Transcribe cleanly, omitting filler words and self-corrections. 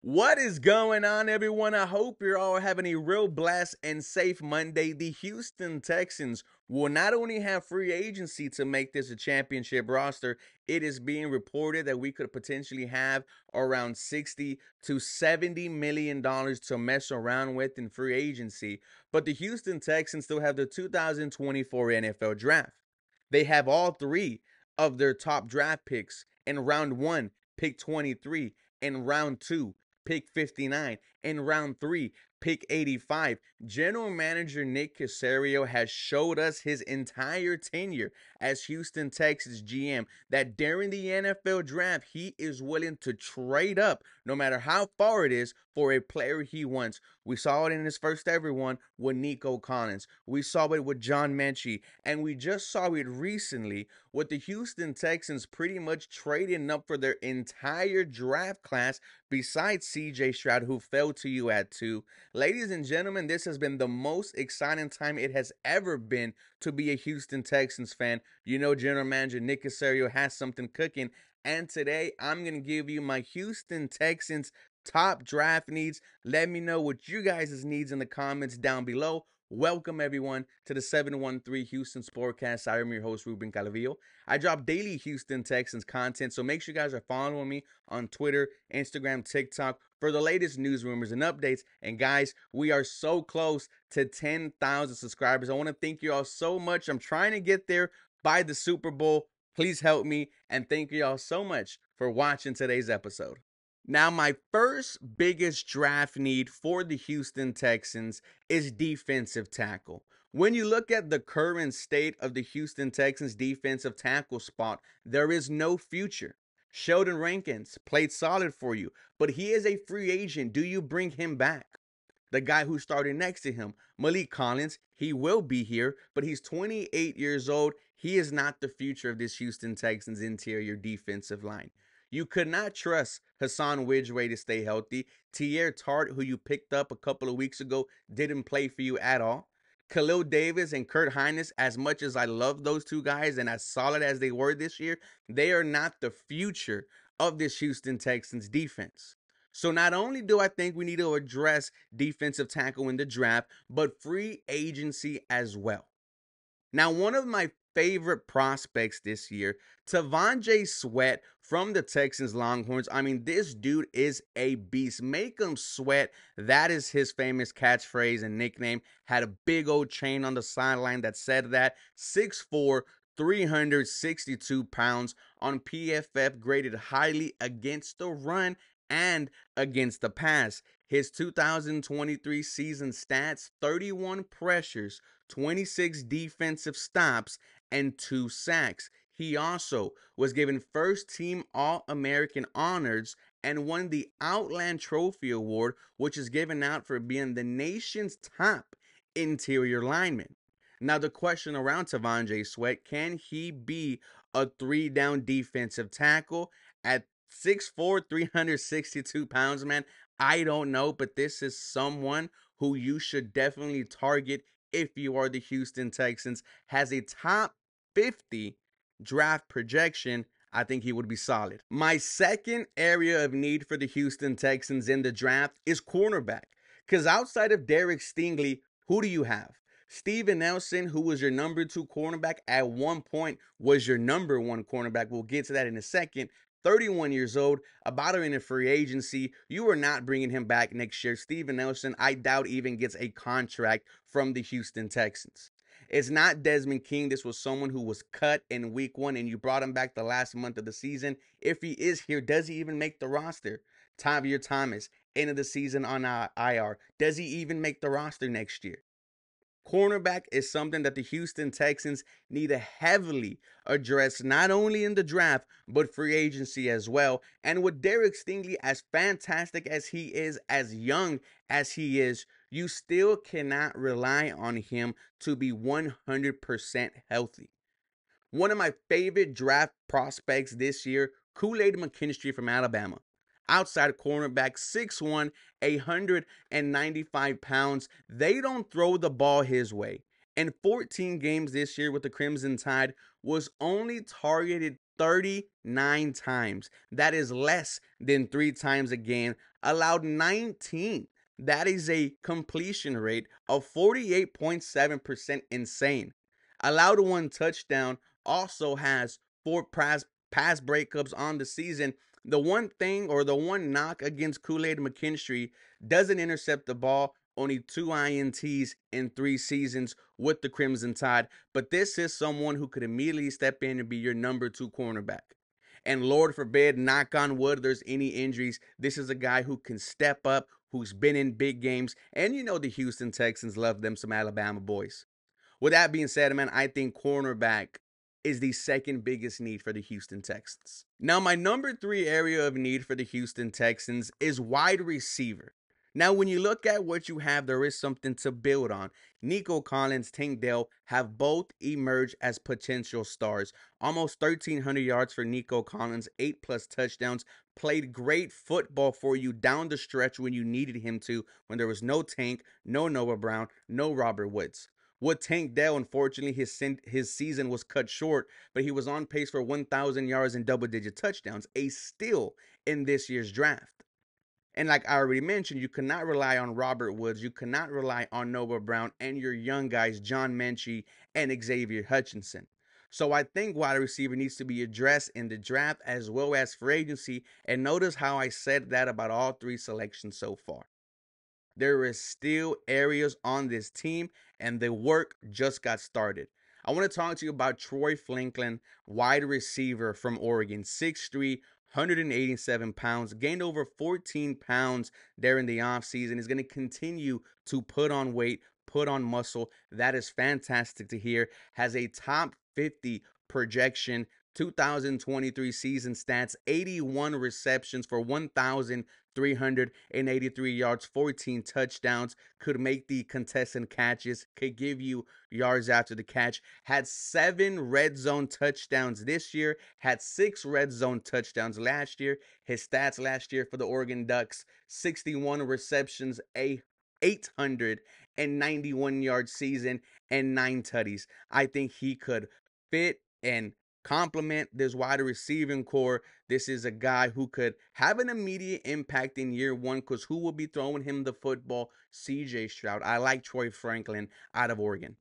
What is going on, everyone? I hope you're all having a real blessed and safe Monday. The Houston Texans will not only have free agency to make this a championship roster, it is being reported that we could potentially have around $60 to $70 million to mess around with in free agency. But the Houston Texans still have the 2024 NFL Draft. They have all three of their top draft picks in round one, pick 23, in round two, pick 59, in round three, pick 85. General manager Nick Caserio has showed us his entire tenure as Houston Texans GM that during the NFL draft, he is willing to trade up no matter how far it is for a player he wants. We saw it in his first ever one with Nico Collins. We saw it with John Mechie, and we just saw it recently with the Houston Texans pretty much trading up for their entire draft class besides CJ Stroud, who fell to you at 2. Ladies and gentlemen, this has been the most exciting time it has ever been to be a Houston Texans fan. You know, General Manager Nick Caserio has something cooking, and today I'm going to give you my Houston Texans top draft needs. Let me know what you guys' needs in the comments down below. Welcome everyone to the 713 Houston Sportcast. I am your host, Ruben Calavillo. I drop daily Houston Texans content, so make sure you guys are following me on Twitter, Instagram, TikTok for the latest news, rumors, and updates. And guys, we are so close to 10,000 subscribers. I want to thank you all so much. I'm trying to get there by the Super Bowl. Please help me, and thank you all so much for watching today's episode. Now, my first biggest draft need for the Houston Texans is defensive tackle. When you look at the current state of the Houston Texans defensive tackle spot, there is no future. Sheldon Rankins played solid for you, but he is a free agent. Do you bring him back? The guy who started next to him, Malik Collins, he will be here, but he's 28 years old. He is not the future of this Houston Texans interior defensive line. You could not trust Hassan Ridgeway to stay healthy. Tier Tart, who you picked up a couple of weeks ago, didn't play for you at all. Khalil Davis and Kurt Hines, as much as I love those two guys and as solid as they were this year, they are not the future of this Houston Texans defense. So not only do I think we need to address defensive tackle in the draft, but free agency as well. Now, one of my favorite prospects this year, T'Vondre Sweat from the Texans Longhorns. I mean, this dude is a beast. Make him sweat. That is his famous catchphrase and nickname. Had a big old chain on the sideline that said that. 6'4", 362 pounds on PFF, graded highly against the run and against the pass. His 2023 season stats: 31 pressures, 26 defensive stops, and 2 sacks. He also was given first team All-American honors and won the Outland Trophy Award, which is given out for being the nation's top interior lineman. Now, the question around T'Vondre Sweat: can he be a 3-down defensive tackle at 6'4", 362 pounds, man? I don't know, but this is someone who you should definitely target if you are the Houston Texans. Has a top 50 draft projection. I think he would be solid. My second area of need for the Houston Texans in the draft is cornerback. Because outside of Derek Stingley, who do you have? Steven Nelson, who was your number 2 cornerback at one point, was your number 1 cornerback. We'll get to that in a second. 31 years old, about to enter free agency. You are not bringing him back next year. Steven Nelson, I doubt even gets a contract from the Houston Texans. It's not Desmond King. This was someone who was cut in week 1 and you brought him back the last month of the season. If he is here, does he even make the roster? Tavierre Thomas, end of the season on IR. Does he even make the roster next year? Cornerback is something that the Houston Texans need to heavily address, not only in the draft, but free agency as well. And with Derek Stingley, as fantastic as he is, as young as he is, you still cannot rely on him to be 100% healthy. One of my favorite draft prospects this year, Kool-Aid McKinstry from Alabama. Outside cornerback, 6'1", 195 pounds. They don't throw the ball his way. In 14 games this year with the Crimson Tide, was only targeted 39 times. That is less than 3 times a game. allowed 19. That is a completion rate of 48.7%, insane. Allowed one touchdown, also has four pass breakups on the season. The one thing or the one knock against Kool-Aid McKinstry, doesn't intercept the ball, only 2 INTs in 3 seasons with the Crimson Tide. But this is someone who could immediately step in and be your number 2 cornerback. And Lord forbid, knock on wood, there's any injuries. This is a guy who can step up, who's been in big games. And you know the Houston Texans love them some Alabama boys. With that being said, man, I think cornerback is the second biggest need for the Houston Texans. Now, my number 3 area of need for the Houston Texans is wide receiver. Now, when you look at what you have, there is something to build on. Nico Collins, Tank Dell have both emerged as potential stars. Almost 1,300 yards for Nico Collins, 8+ touchdowns, played great football for you down the stretch when you needed him to, when there was no Tank, no Noah Brown, no Robert Woods. With Tank Dell, unfortunately, his season was cut short, but he was on pace for 1,000 yards and double-digit touchdowns, a steal in this year's draft. And like I already mentioned, you cannot rely on Robert Woods. You cannot rely on Noah Brown and your young guys, John Mechie and Xavier Hutchinson. So I think wide receiver needs to be addressed in the draft as well as free agency. And notice how I said that about all 3 selections so far. There is still areas on this team, and the work just got started. I want to talk to you about Troy Franklin, wide receiver from Oregon, 6'3", 187 pounds, gained over 14 pounds during the offseason. Is going to continue to put on weight, put on muscle. That is fantastic to hear. Has a top 50 projection, 2023 season stats, 81 receptions for 1,383 yards, 14 touchdowns, could make the contested catches, could give you yards after the catch, had 7 red zone touchdowns this year, had 6 red zone touchdowns last year. His stats last year for the Oregon Ducks, 61 receptions, a 891-yard season, and 9 tutties. I think he could fit and complement this wide receiving core. This is a guy who could have an immediate impact in year 1, because who will be throwing him the football? CJ Stroud. I like Troy Franklin out of Oregon.